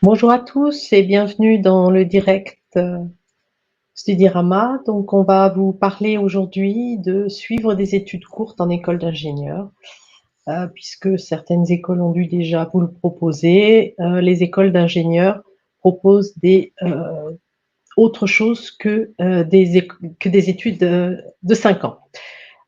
Bonjour à tous et bienvenue dans le direct Studirama. Donc, on va vous parler aujourd'hui de suivre des études courtes en école d'ingénieur, puisque certaines écoles ont dû déjà vous le proposer. Les écoles d'ingénieurs proposent autre chose que des études de 5 ans.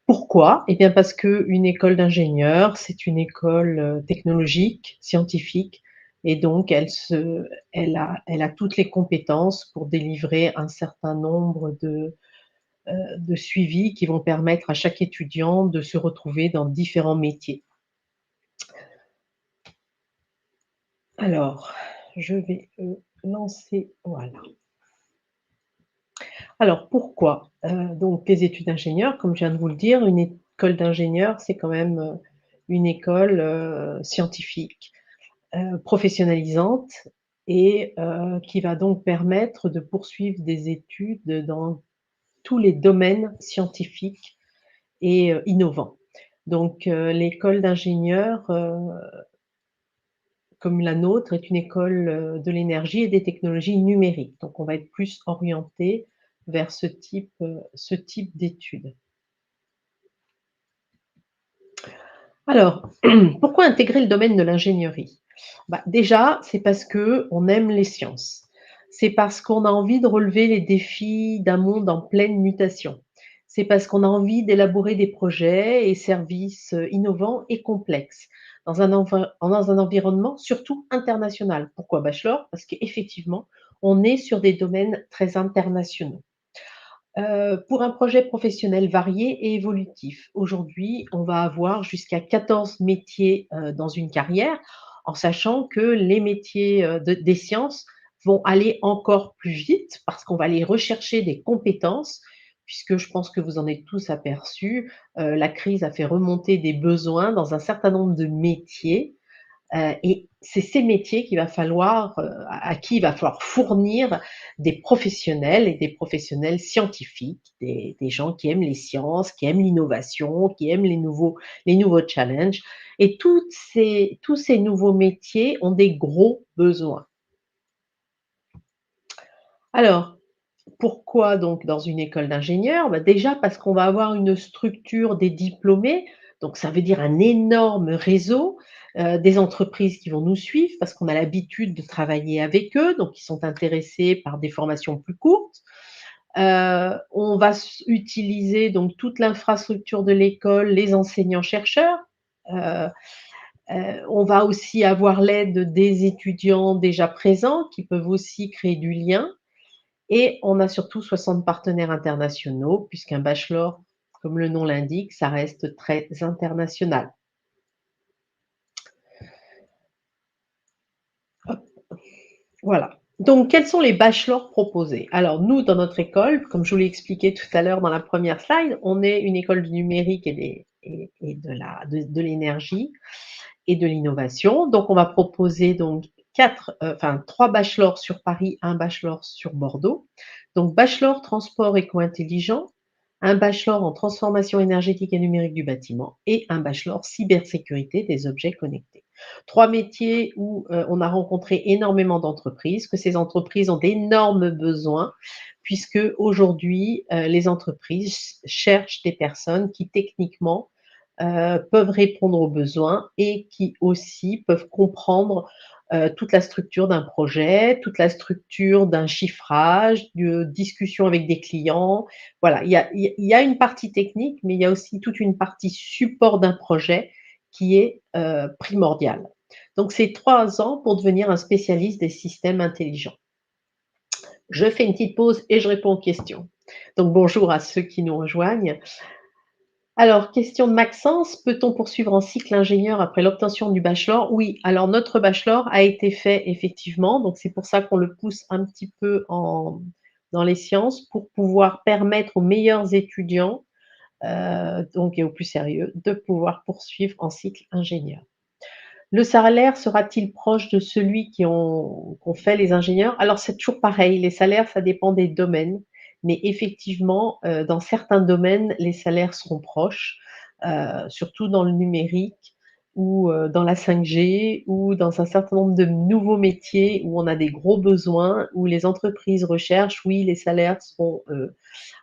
Pourquoi? Eh bien, parce qu'une école d'ingénieur, c'est une école technologique, scientifique, et donc elle a toutes les compétences pour délivrer un certain nombre de suivis qui vont permettre à chaque étudiant de se retrouver dans différents métiers. Alors, je vais lancer, voilà. Alors pourquoi? Donc les études d'ingénieur, comme je viens de vous le dire, une école d'ingénieur, c'est quand même une école scientifique, professionnalisante et qui va donc permettre de poursuivre des études dans tous les domaines scientifiques et innovants. Donc l'école d'ingénieur, comme la nôtre, est une école de l'énergie et des technologies numériques. Donc on va être plus orienté vers ce type d'études. Alors, pourquoi intégrer le domaine de l'ingénierie? Bah, déjà, c'est parce qu'on aime les sciences. C'est parce qu'on a envie de relever les défis d'un monde en pleine mutation. C'est parce qu'on a envie d'élaborer des projets et services innovants et complexes dans un environnement surtout international. Pourquoi bachelor? Parce qu'effectivement, on est sur des domaines très internationaux. Pour un projet professionnel varié et évolutif. Aujourd'hui, on va avoir jusqu'à 14 métiers, dans une carrière, en sachant que les métiers, des sciences vont aller encore plus vite parce qu'on va aller rechercher des compétences, puisque je pense que vous en êtes tous aperçus, la crise a fait remonter des besoins dans un certain nombre de métiers. Et c'est ces métiers qu'il va falloir, à qui il va falloir fournir des professionnels et des professionnels scientifiques, des gens qui aiment les sciences, qui aiment l'innovation, qui aiment les nouveaux challenges. Et tous ces nouveaux métiers ont des gros besoins. Alors, pourquoi donc dans une école d'ingénieur? Bah, déjà parce qu'on va avoir une structure des diplômés, donc ça veut dire un énorme réseau, des entreprises qui vont nous suivre parce qu'on a l'habitude de travailler avec eux, donc ils sont intéressés par des formations plus courtes. On va utiliser donc toute l'infrastructure de l'école, les enseignants-chercheurs. Heu on va aussi avoir l'aide des étudiants déjà présents qui peuvent aussi créer du lien. Et on a surtout 60 partenaires internationaux, puisqu'un bachelor, comme le nom l'indique, ça reste très international. Voilà. Donc, quels sont les bachelors proposés? Alors, nous, dans notre école, comme je vous l'ai expliqué tout à l'heure dans la première slide, on est une école du numérique et de l'énergie et de l'innovation. Donc, on va proposer donc trois bachelors sur Paris, un bachelor sur Bordeaux. Donc, bachelor transport éco-intelligent, un bachelor en transformation énergétique et numérique du bâtiment et un bachelor cybersécurité des objets connectés. Trois métiers où on a rencontré énormément d'entreprises, que ces entreprises ont d'énormes besoins, puisque aujourd'hui, les entreprises cherchent des personnes qui techniquement peuvent répondre aux besoins et qui aussi peuvent comprendre toute la structure d'un projet, toute la structure d'un chiffrage, de discussion avec des clients. Voilà, il y a une partie technique, mais il y a aussi toute une partie support d'un projet qui est primordiale. Donc c'est 3 ans pour devenir un spécialiste des systèmes intelligents. Je fais une petite pause et je réponds aux questions. Donc bonjour à ceux qui nous rejoignent. Alors, question de Maxence, peut-on poursuivre en cycle ingénieur après l'obtention du bachelor? Oui, alors notre bachelor a été fait effectivement, donc c'est pour ça qu'on le pousse un petit peu dans les sciences pour pouvoir permettre aux meilleurs étudiants, donc et aux plus sérieux, de pouvoir poursuivre en cycle ingénieur. Le salaire sera-t-il proche de celui qu'ont fait les ingénieurs? Alors c'est toujours pareil, les salaires, ça dépend des domaines, mais effectivement, dans certains domaines, les salaires seront proches, surtout dans le numérique. ou dans la 5G ou dans un certain nombre de nouveaux métiers où on a des gros besoins, où les entreprises recherchent, oui, les salaires seront,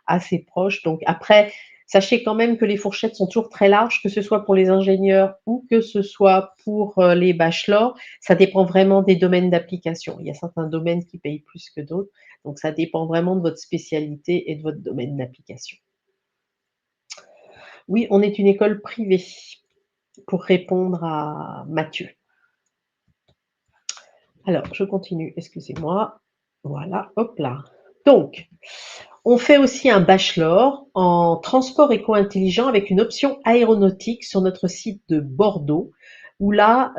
assez proches. Donc après, sachez quand même que les fourchettes sont toujours très larges, que ce soit pour les ingénieurs ou que ce soit pour, les bachelors. Ça dépend vraiment des domaines d'application. Il y a certains domaines qui payent plus que d'autres, donc ça dépend vraiment de votre spécialité et de votre domaine d'application. Oui, on est une école privée, pour répondre à Mathieu. Alors, je continue, excusez-moi. Voilà, hop là. Donc, on fait aussi un bachelor en transport éco-intelligent avec une option aéronautique sur notre site de Bordeaux, où là,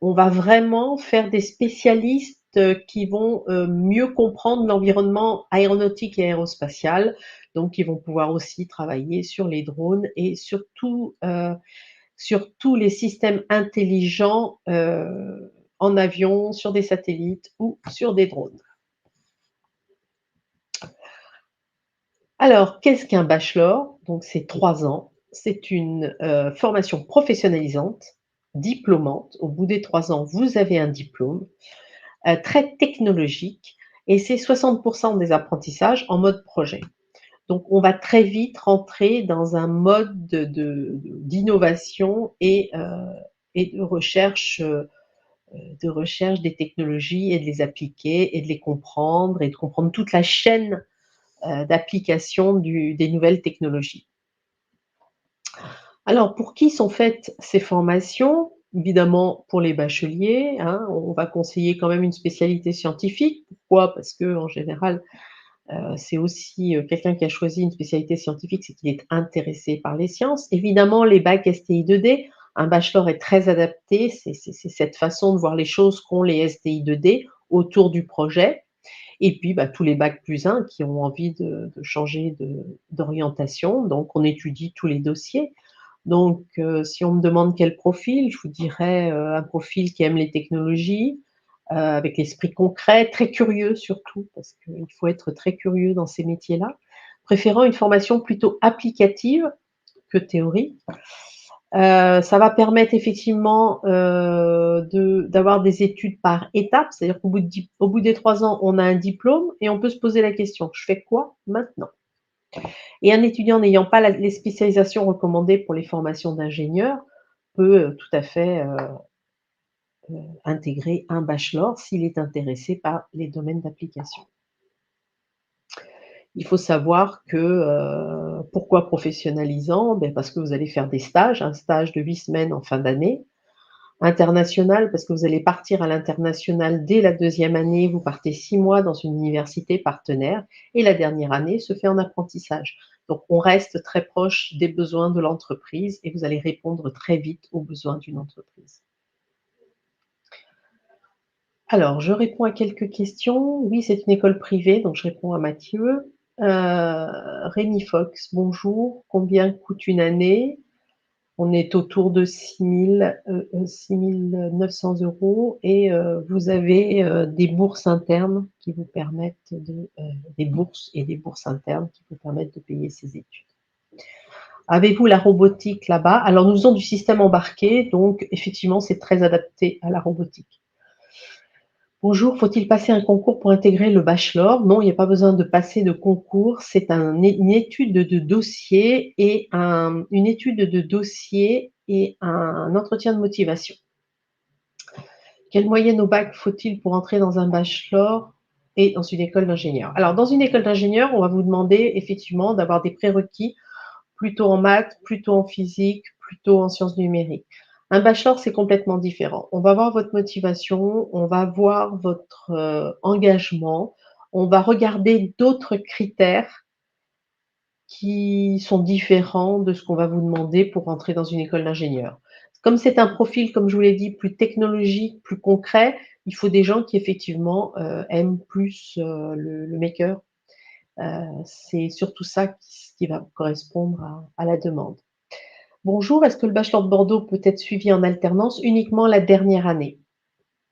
on va vraiment faire des spécialistes qui vont mieux comprendre l'environnement aéronautique et aérospatial. Donc, ils vont pouvoir aussi travailler sur les drones et surtout sur tous les systèmes intelligents en avion, sur des satellites ou sur des drones. Alors, qu'est-ce qu'un bachelor? Donc, c'est 3 ans. C'est une formation professionnalisante, diplômante. Au bout des 3 ans, vous avez un diplôme, très technologique, et c'est 60% des apprentissages en mode projet. Donc, on va très vite rentrer dans un mode d'innovation et de recherche des technologies et de les appliquer et de les comprendre et de comprendre toute la chaîne d'application des nouvelles technologies. Alors, pour qui sont faites ces formations? Évidemment, pour les bacheliers, hein, on va conseiller quand même une spécialité scientifique. Pourquoi? Parce que en général, c'est aussi quelqu'un qui a choisi une spécialité scientifique, c'est qu'il est intéressé par les sciences. Évidemment, les bacs STI 2D, un bachelor est très adapté, c'est cette façon de voir les choses qu'ont les STI 2D autour du projet. Et puis, bah, tous les bacs plus 1 qui ont envie de changer d'orientation, donc on étudie tous les dossiers. Donc, si on me demande quel profil, je vous dirais, un profil qui aime les technologies, avec l'esprit concret, très curieux surtout, parce qu'il faut être très curieux dans ces métiers-là, préférant une formation plutôt applicative que théorique. Ça va permettre effectivement, d'avoir des études par étapes, c'est-à-dire au bout des 3 ans, on a un diplôme et on peut se poser la question: «Je fais quoi maintenant?» Et un étudiant n'ayant pas les spécialisations recommandées pour les formations d'ingénieur peut, tout à fait, intégrer un bachelor s'il est intéressé par les domaines d'application. Il faut savoir que, pourquoi professionnalisant? Beh, parce que vous allez faire des stages, un stage de 8 semaines en fin d'année. International, parce que vous allez partir à l'international dès la 2e année, vous partez 6 mois dans une université partenaire et la dernière année se fait en apprentissage. Donc on reste très proche des besoins de l'entreprise et vous allez répondre très vite aux besoins d'une entreprise. Alors, je réponds à quelques questions. Oui, c'est une école privée, donc je réponds à Mathieu. Rémi Fox, bonjour. Combien coûte une année? On est autour de 6 900 € et vous avez, des bourses internes qui vous permettent des bourses et des bourses internes qui vous permettent de payer ces études. Avez-vous la robotique là-bas? Alors nous faisons du système embarqué, donc effectivement, c'est très adapté à la robotique. Bonjour, faut-il passer un concours pour intégrer le bachelor? Non, il n'y a pas besoin de passer de concours, c'est une étude de dossier et une étude de dossier et un entretien de motivation. Quelle moyenne au bac faut-il pour entrer dans un bachelor et dans une école d'ingénieur? Alors dans une école d'ingénieur, on va vous demander effectivement d'avoir des prérequis plutôt en maths, plutôt en physique, plutôt en sciences numériques. Un bachelor, c'est complètement différent. On va voir votre motivation, on va voir votre engagement, on va regarder d'autres critères qui sont différents de ce qu'on va vous demander pour entrer dans une école d'ingénieur. Comme c'est un profil, comme je vous l'ai dit, plus technologique, plus concret, il faut des gens qui effectivement aiment plus le maker. C'est surtout ça qui va correspondre à la demande. Bonjour, est-ce que le bachelor de Bordeaux peut être suivi en alternance uniquement la dernière année?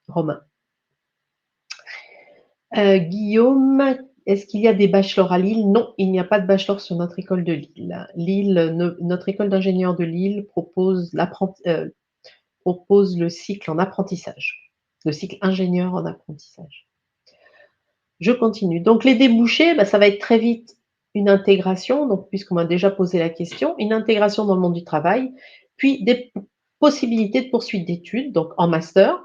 Romain. Guillaume, est-ce qu'il y a des bachelors à Lille? Non, il n'y a pas de bachelor sur notre école de Lille. Notre école d'ingénieurs de Lille propose le cycle en apprentissage, le cycle ingénieur en apprentissage. Je continue. Donc les débouchés, bah, ça va être très vite une intégration, donc puisqu'on m'a déjà posé la question, une intégration dans le monde du travail, puis des possibilités de poursuite d'études, donc en master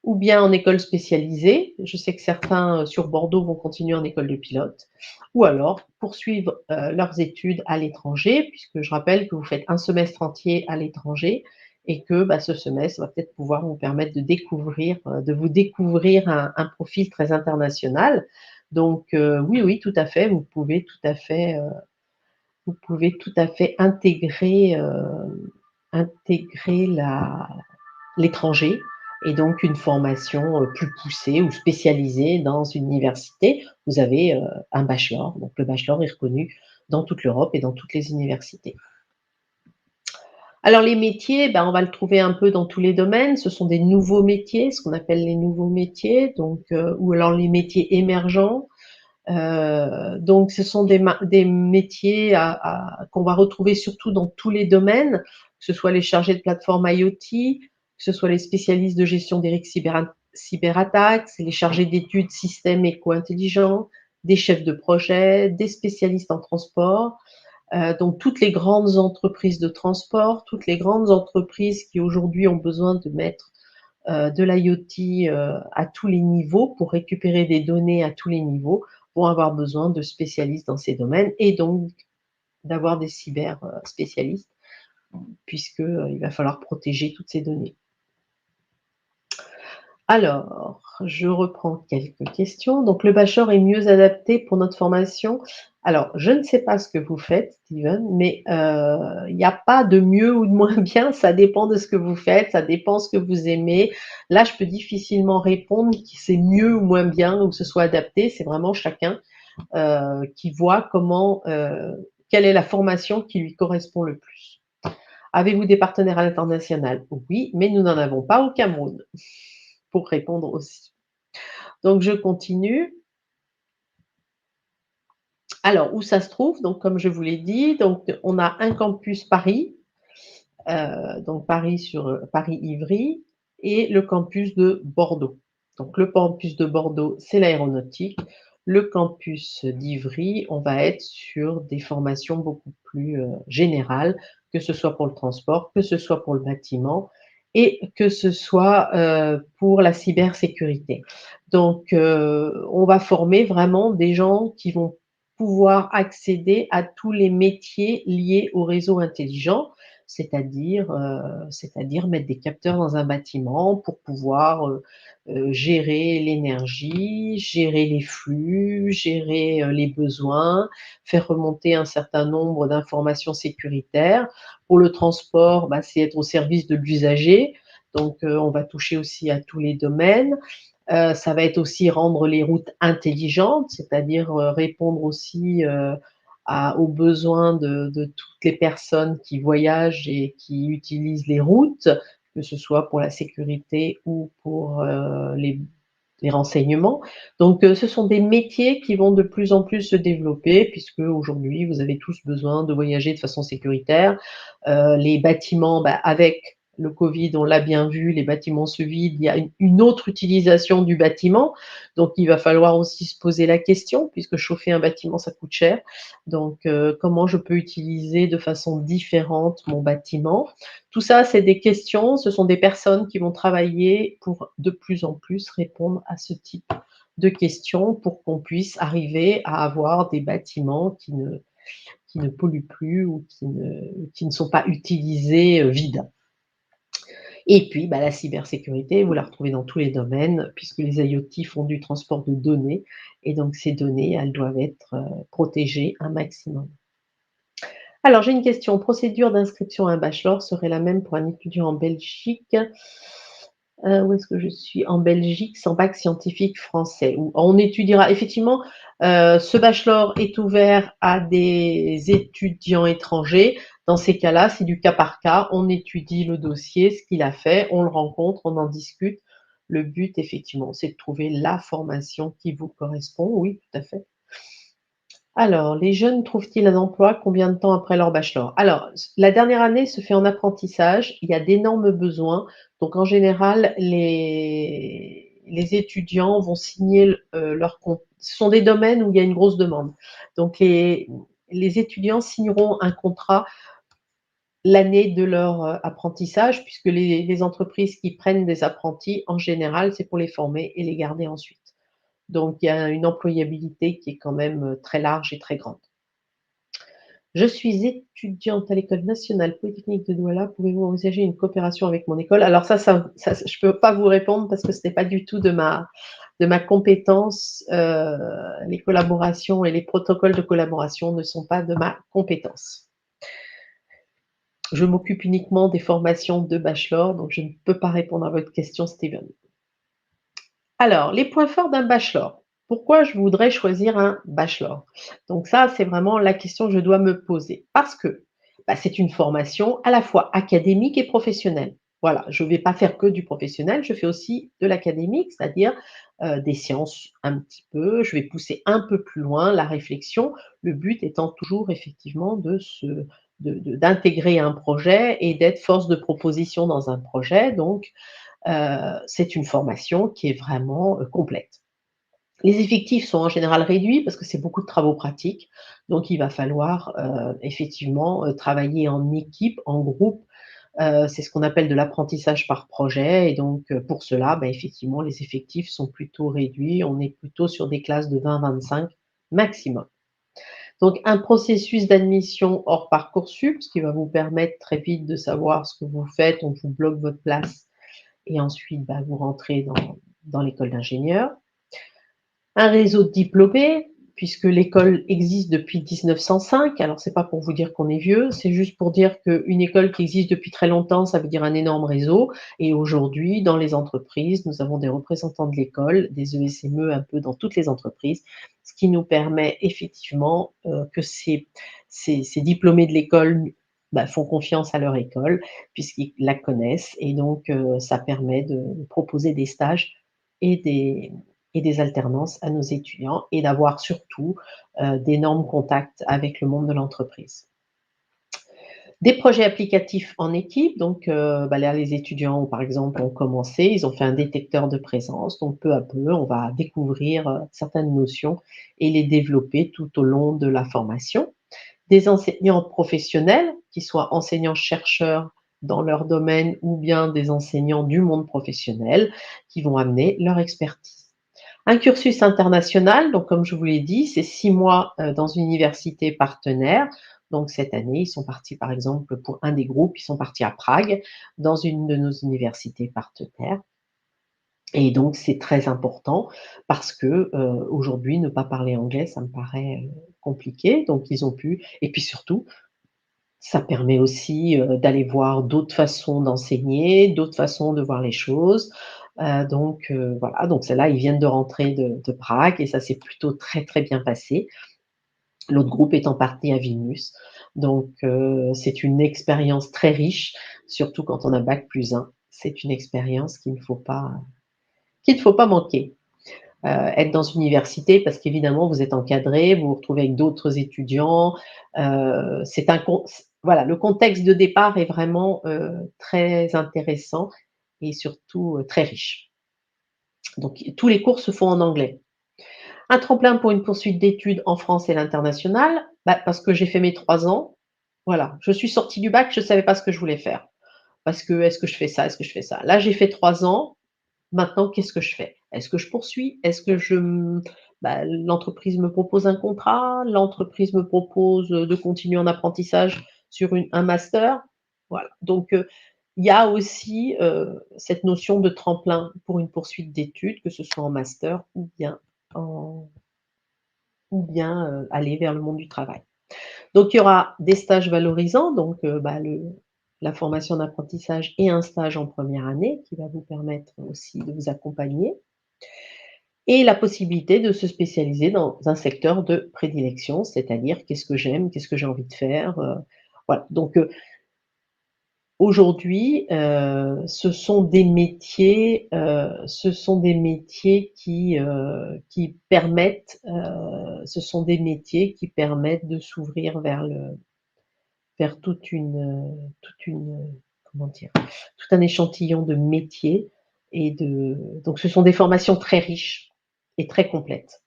ou bien en école spécialisée. Je sais que certains sur Bordeaux vont continuer en école de pilote, ou alors poursuivre leurs études à l'étranger, puisque je rappelle que vous faites un semestre entier à l'étranger et que bah, ce semestre va peut-être pouvoir vous permettre de vous découvrir un profil très international. Donc oui, oui, tout à fait, vous pouvez tout à fait intégrer l'étranger et donc une formation plus poussée ou spécialisée dans une université. Vous avez un bachelor, donc le bachelor est reconnu dans toute l'Europe et dans toutes les universités. Alors les métiers, ben, on va le trouver un peu dans tous les domaines. Ce sont des nouveaux métiers, ce qu'on appelle les nouveaux métiers, donc ou alors les métiers émergents. Donc ce sont des métiers qu'on va retrouver surtout dans tous les domaines, que ce soit les chargés de plateforme IoT, que ce soit les spécialistes de gestion des risques cyberattaques, c'est les chargés d'études systèmes éco-intelligents, des chefs de projet, des spécialistes en transport. Donc toutes les grandes entreprises de transport, toutes les grandes entreprises qui aujourd'hui ont besoin de mettre de l'IoT à tous les niveaux pour récupérer des données à tous les niveaux vont avoir besoin de spécialistes dans ces domaines et donc d'avoir des cyber spécialistes puisque il va falloir protéger toutes ces données. Alors, je reprends quelques questions. Donc, le bachelor est mieux adapté pour notre formation. Alors, je ne sais pas ce que vous faites, Steven, mais il n'y a pas de mieux ou de moins bien. Ça dépend de ce que vous faites, ça dépend de ce que vous aimez. Là, je peux difficilement répondre que c'est mieux ou moins bien ou que ce soit adapté. C'est vraiment chacun qui voit quelle est la formation qui lui correspond le plus. Avez-vous des partenaires à l'international? Oui, mais nous n'en avons pas au Cameroun, pour répondre aussi. Donc je continue. Alors, où ça se trouve? Donc, comme je vous l'ai dit, donc on a un campus Paris, donc Paris-Ivry, et le campus de Bordeaux. Donc, le campus de Bordeaux, c'est l'aéronautique. Le campus d'Ivry, on va être sur des formations beaucoup plus générales, que ce soit pour le transport, que ce soit pour le bâtiment et que ce soit pour la cybersécurité. Donc, on va former vraiment des gens qui vont pouvoir accéder à tous les métiers liés au réseau intelligent, c'est-à-dire mettre des capteurs dans un bâtiment pour pouvoir gérer l'énergie, gérer les flux, gérer les besoins, faire remonter un certain nombre d'informations sécuritaires. Pour le transport, bah, c'est être au service de l'usager, donc on va toucher aussi à tous les domaines. Ça va être aussi rendre les routes intelligentes, c'est-à-dire répondre aussi aux besoins de toutes les personnes qui voyagent et qui utilisent les routes, que ce soit pour la sécurité ou pour les renseignements. Donc, ce sont des métiers qui vont de plus en plus se développer, puisque aujourd'hui, vous avez tous besoin de voyager de façon sécuritaire. Les bâtiments, bah, avec le Covid, on l'a bien vu, les bâtiments se vident, il y a une autre utilisation du bâtiment, donc il va falloir aussi se poser la question, puisque chauffer un bâtiment, ça coûte cher. Donc, comment je peux utiliser de façon différente mon bâtiment? Tout ça, c'est des questions, ce sont des personnes qui vont travailler pour de plus en plus répondre à ce type de questions pour qu'on puisse arriver à avoir des bâtiments qui ne polluent plus ou qui ne sont pas utilisés vides. Et puis, bah, la cybersécurité, vous la retrouvez dans tous les domaines, puisque les IoT font du transport de données, et donc ces données, elles doivent être protégées un maximum. Alors, j'ai une question. Procédure d'inscription à un bachelor serait la même pour un étudiant en Belgique. Où est-ce que je suis? En Belgique, sans bac scientifique français. Où on étudiera effectivement, ce bachelor est ouvert à des étudiants étrangers. Dans ces cas-là, c'est du cas par cas. On étudie le dossier, ce qu'il a fait, on le rencontre, on en discute. Le but, effectivement, c'est de trouver la formation qui vous correspond. Oui, tout à fait. Alors, les jeunes trouvent-ils un emploi combien de temps après leur bachelor? Alors, la dernière année se fait en apprentissage, il y a d'énormes besoins, donc en général, les étudiants vont signer leur con ce sont des domaines où il y a une grosse demande. Donc les étudiants signeront un contrat l'année de leur, apprentissage puisque les entreprises qui prennent des apprentis, en général, c'est pour les former et les garder ensuite. Donc il y a une employabilité qui est quand même, très large et très grande. Je suis étudiante à l'École nationale polytechnique de Douala. Pouvez-vous envisager une coopération avec mon école? Alors ça je peux pas vous répondre parce que ce n'est pas du tout de ma compétence. Les collaborations et les protocoles de collaboration ne sont pas de ma compétence. Je m'occupe uniquement des formations de bachelor, donc je ne peux pas répondre à votre question, Steven. Alors, les points forts d'un bachelor. Pourquoi je voudrais choisir un bachelor? Donc ça, c'est vraiment la question que je dois me poser. Parce que bah, c'est une formation à la fois académique et professionnelle. Voilà, je ne vais pas faire que du professionnel, je fais aussi de l'académique, c'est-à-dire des sciences un petit peu. Je vais pousser un peu plus loin la réflexion, le but étant toujours effectivement d'intégrer un projet et d'être force de proposition dans un projet. Donc, c'est une formation qui est vraiment complète. Les effectifs sont en général réduits parce que c'est beaucoup de travaux pratiques, donc il va falloir effectivement travailler en équipe, en groupe. C'est ce qu'on appelle de l'apprentissage par projet et donc pour cela, bah, effectivement, les effectifs sont plutôt réduits. On est plutôt sur des classes de 20-25 maximum. Donc un processus d'admission hors Parcoursup, ce qui va vous permettre très vite de savoir ce que vous faites. On vous bloque votre place et ensuite, bah, vous rentrez dans l'école d'ingénieur. Un réseau de diplômés, puisque l'école existe depuis 1905. Alors, c'est pas pour vous dire qu'on est vieux, c'est juste pour dire qu'une école qui existe depuis très longtemps, ça veut dire un énorme réseau. Et aujourd'hui, dans les entreprises, nous avons des représentants de l'école, des ESME un peu dans toutes les entreprises, ce qui nous permet effectivement que ces diplômés de l'école bah, font confiance à leur école puisqu'ils la connaissent et donc ça permet de proposer des stages et des alternances à nos étudiants et d'avoir surtout d'énormes contacts avec le monde de l'entreprise. Des projets applicatifs en équipe, donc bah là, les étudiants, par exemple, ont commencé, ils ont fait un détecteur de présence, donc peu à peu, on va découvrir certaines notions et les développer tout au long de la formation. Des enseignants professionnels, qui soient enseignants-chercheurs dans leur domaine ou bien des enseignants du monde professionnel, qui vont amener leur expertise. Un cursus international, donc comme je vous l'ai dit, c'est 6 mois dans une université partenaire. Donc cette année, ils sont partis, par exemple, pour un des groupes, ils sont partis à Prague, dans une de nos universités partenaires. Et donc c'est très important parce que aujourd'hui, ne pas parler anglais, ça me paraît compliqué. Donc ils ont pu, et puis surtout, ça permet aussi d'aller voir d'autres façons d'enseigner, d'autres façons de voir les choses. Donc voilà, donc ceux-là, ils viennent de rentrer de Prague et ça s'est plutôt très, très bien passé. L'autre groupe étant parti à Vilnius. Donc c'est une expérience très riche, surtout quand on a bac+1. C'est une expérience qu'il ne faut pas manquer. Être dans une université parce qu'évidemment vous êtes encadré, vous vous retrouvez avec d'autres étudiants. C'est un con Voilà, le contexte de départ est vraiment, très intéressant et surtout, très riche. Donc tous les cours se font en anglais. Un tremplin pour une poursuite d'études en France et l'international, bah, parce que j'ai fait mes 3 ans. Voilà, je suis sortie du bac, je ne savais pas ce que je voulais faire. Parce que est-ce que je fais ça? Est-ce que je fais ça? Là, j'ai fait 3 ans. Maintenant, qu'est-ce que je fais? Est-ce que je poursuis? Est-ce que bah, l'entreprise me propose un contrat? L'entreprise me propose de continuer en apprentissage sur un master? Voilà. Donc, il y a aussi cette notion de tremplin pour une poursuite d'études, que ce soit en master en, ou bien aller vers le monde du travail. Donc, il y aura des stages valorisants, donc bah, la formation d'apprentissage et un stage en première année qui va vous permettre aussi de vous accompagner et la possibilité de se spécialiser dans un secteur de prédilection, c'est-à-dire qu'est-ce que j'aime, qu'est-ce que j'ai envie de faire, voilà. Donc aujourd'hui, ce sont des métiers qui permettent, de s'ouvrir vers comment dire? Tout un échantillon de métiers donc ce sont des formations très riches et très complètes.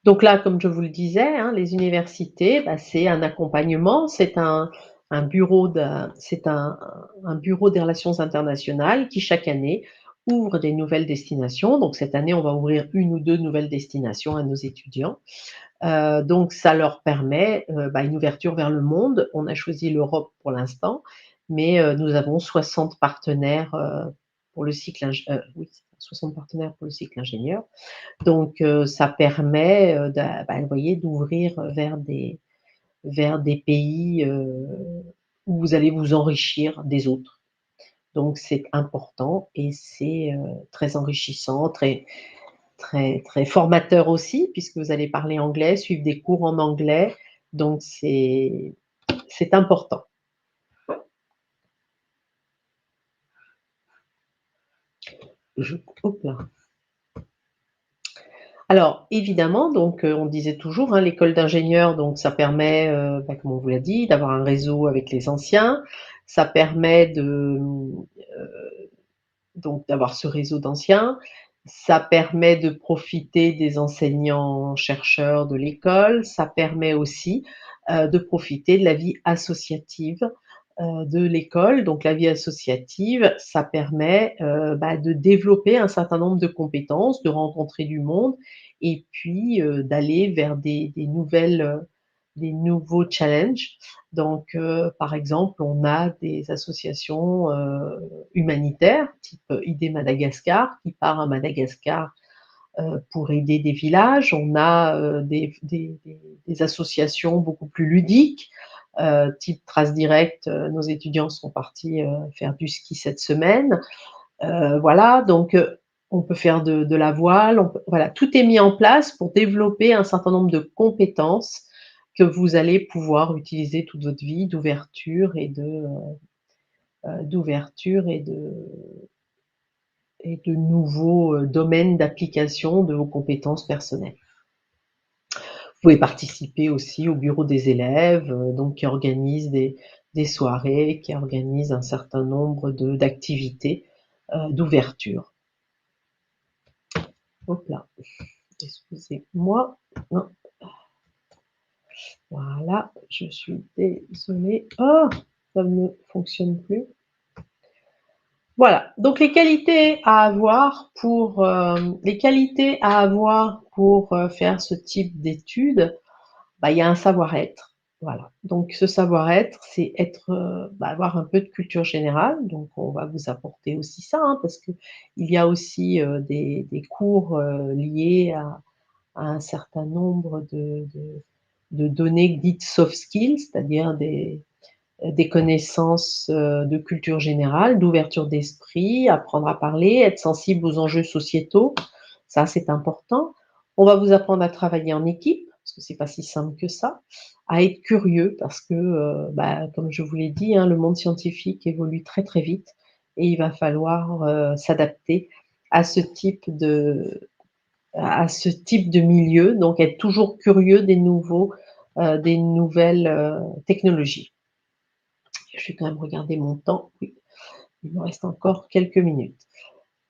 Donc là, comme je vous le disais, hein, les universités, bah, c'est un accompagnement, un bureau un bureau des relations internationales qui chaque année ouvre des nouvelles destinations. Donc cette année, on va ouvrir 1 ou 2 nouvelles destinations à nos étudiants. Donc ça leur permet, bah, une ouverture vers le monde. On a choisi l'Europe pour l'instant, mais nous avons 60 partenaires, pour le cycle oui, 60 partenaires pour le cycle ingénieur. Donc ça permet, bah, vous voyez, d'ouvrir vers des pays, où vous allez vous enrichir des autres. Donc c'est important et c'est, très enrichissant, très formateur aussi puisque vous allez parler anglais, suivre des cours en anglais, donc c'est important. Hop là. Alors évidemment, donc on disait toujours, hein, l'école d'ingénieur, donc ça permet, bah, comme on vous l'a dit, d'avoir un réseau avec les anciens. Ça permet donc d'avoir ce réseau d'anciens. Ça permet de profiter des enseignants-chercheurs de l'école. Ça permet aussi, de profiter de la vie associative, de l'école. Donc la vie associative, ça permet, bah, de développer un certain nombre de compétences, de rencontrer du monde et puis, d'aller vers des nouveaux challenges. Donc, par exemple, on a des associations, humanitaires, type ID Madagascar, qui part à Madagascar, pour aider des villages. On a, des associations beaucoup plus ludiques, type Trace Directe, nos étudiants sont partis, faire du ski cette semaine. Voilà, donc on peut faire de la voile, voilà, tout est mis en place pour développer un certain nombre de compétences que vous allez pouvoir utiliser toute votre vie d'ouverture et de nouveaux, domaines d'application de vos compétences personnelles. Vous pouvez participer aussi au bureau des élèves, donc qui organise des soirées, qui organise un certain nombre d'activités, d'ouverture. Hop là, excusez-moi. Non. Voilà, je suis désolée. Oh, ça ne fonctionne plus. Voilà, donc les qualités à avoir pour faire ce type d'études, bah, il y a un savoir-être. Voilà, donc ce savoir-être, c'est bah, avoir un peu de culture générale, donc on va vous apporter aussi ça, hein, parce qu'il y a aussi, des cours, liés à un certain nombre de données dites soft skills, c'est-à-dire des connaissances, de culture générale, d'ouverture d'esprit, apprendre à parler, être sensible aux enjeux sociétaux, ça c'est important. On va vous apprendre à travailler en équipe, parce que c'est pas si simple que ça, à être curieux parce que, bah, comme je vous l'ai dit, hein, le monde scientifique évolue très, très vite et il va falloir, s'adapter à ce type de milieu, donc être toujours curieux des nouvelles, technologies. Je vais quand même regarder mon temps. Oui, il me reste encore quelques minutes.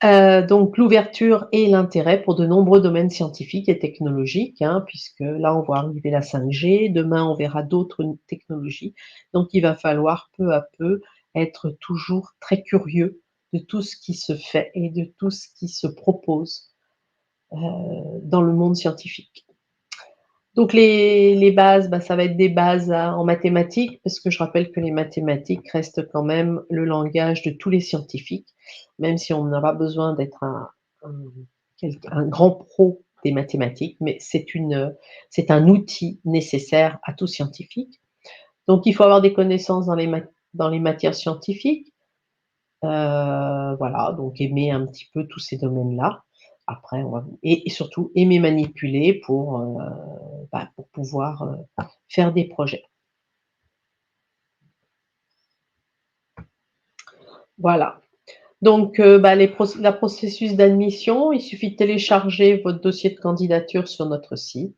Donc l'ouverture et l'intérêt pour de nombreux domaines scientifiques et technologiques, hein, puisque là, on voit arriver la 5G, demain, on verra d'autres technologies. Donc il va falloir peu à peu être toujours très curieux de tout ce qui se fait et de tout ce qui se propose, dans le monde scientifique. Donc les bases, bah, ça va être des bases en mathématiques, parce que je rappelle que les mathématiques restent quand même le langage de tous les scientifiques, même si on n'a pas besoin d'être un grand pro des mathématiques, mais c'est un outil nécessaire à tout scientifique. Donc il faut avoir des connaissances dans les matières scientifiques, voilà, donc aimer un petit peu tous ces domaines-là. Après, on va vous et surtout aimer manipuler pour pouvoir, faire des projets. Voilà. Donc, les processus d'admission, il suffit de télécharger votre dossier de candidature sur notre site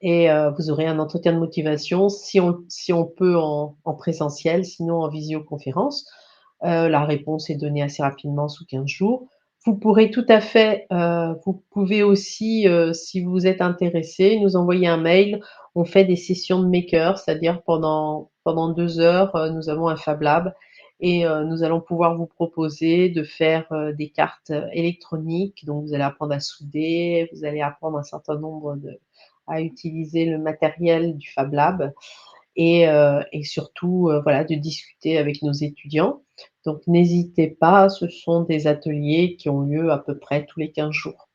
et vous aurez un entretien de motivation si on peut en présentiel, sinon en visioconférence. La réponse est donnée assez rapidement, sous 15 jours. Vous pourrez tout à fait, vous pouvez aussi, si vous êtes intéressé, nous envoyer un mail. On fait des sessions de maker, c'est-à-dire pendant 2 heures, nous avons un Fab Lab et nous allons pouvoir vous proposer de faire, des cartes, électroniques. Donc vous allez apprendre à souder, vous allez apprendre un certain nombre de à utiliser le matériel du Fab Lab et surtout, voilà, de discuter avec nos étudiants. Donc n'hésitez pas, ce sont des ateliers qui ont lieu à peu près tous les 15 jours.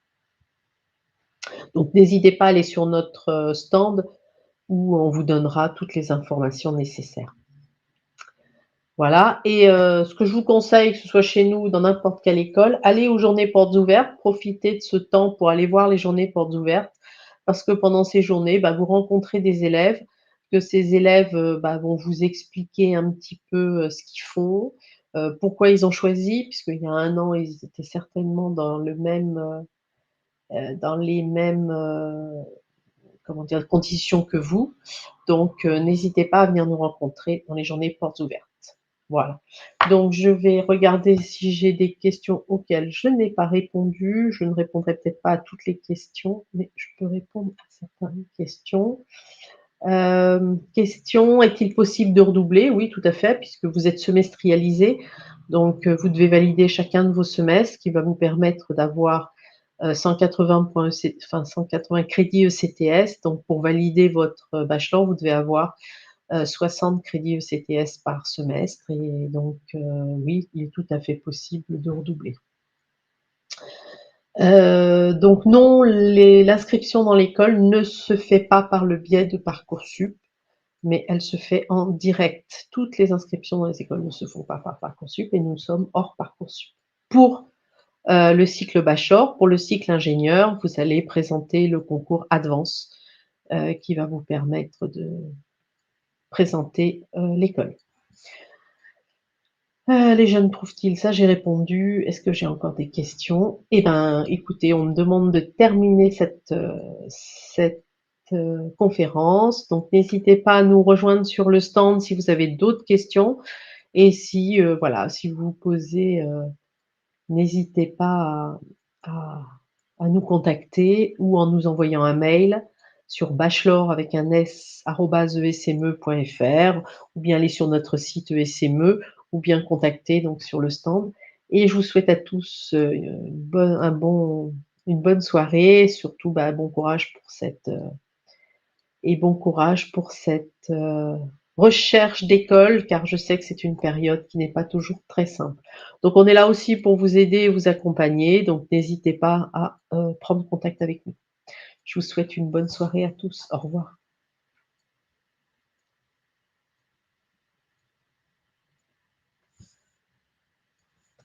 Donc n'hésitez pas à aller sur notre, stand où on vous donnera toutes les informations nécessaires. Voilà et ce que je vous conseille, que ce soit chez nous ou dans n'importe quelle école, allez aux journées portes ouvertes, profitez de ce temps pour aller voir les journées portes ouvertes parce que pendant ces journées, vous rencontrez des élèves, que ces élèves, vont vous expliquer un petit peu, ce qu'ils font, pourquoi ils ont choisi, puisqu'il y a 1 an, ils étaient certainement dans les mêmes, comment dire? Conditions que vous. Donc n'hésitez pas à venir nous rencontrer dans les journées portes ouvertes. Voilà. Donc je vais regarder si j'ai des questions auxquelles je n'ai pas répondu. Je ne répondrai peut-être pas à toutes les questions, mais je peux répondre à certaines questions. Question: «Est-il possible de redoubler?» Oui, tout à fait, puisque vous êtes semestrialisés, donc vous devez valider chacun de vos semestres, qui va vous permettre d'avoir, 180 points 180 crédits ECTS. Donc pour valider votre, bachelor, vous devez avoir 60 crédits ECTS par semestre et donc oui, il est tout à fait possible de redoubler. Donc non, l'inscription dans l'école ne se fait pas par le biais de Parcoursup, mais elle se fait en direct. Toutes les inscriptions dans les écoles ne se font pas par Parcoursup et nous sommes hors Parcoursup. Pour, le cycle bachelor, pour le cycle ingénieur, vous allez présenter le concours Advance, qui va vous permettre de présenter, l'école. Les jeunes trouvent-ils? Ça, j'ai répondu. Est-ce que j'ai encore des questions? Eh ben, écoutez, on me demande de terminer cette, conférence, donc n'hésitez pas à nous rejoindre sur le stand si vous avez d'autres questions et si, voilà, si vous posez, n'hésitez pas à à nous contacter ou en nous envoyant un mail sur bachelor avec un s @esme.fr ou bien aller sur notre site ESME ou bien contacter donc sur le stand et je vous souhaite à tous, une bonne soirée, surtout, bon courage pour cette recherche d'école, car je sais que c'est une période qui n'est pas toujours très simple. Donc on est là aussi pour vous aider et vous accompagner, donc n'hésitez pas à, prendre contact avec nous. Je vous souhaite une bonne soirée à tous. Au revoir.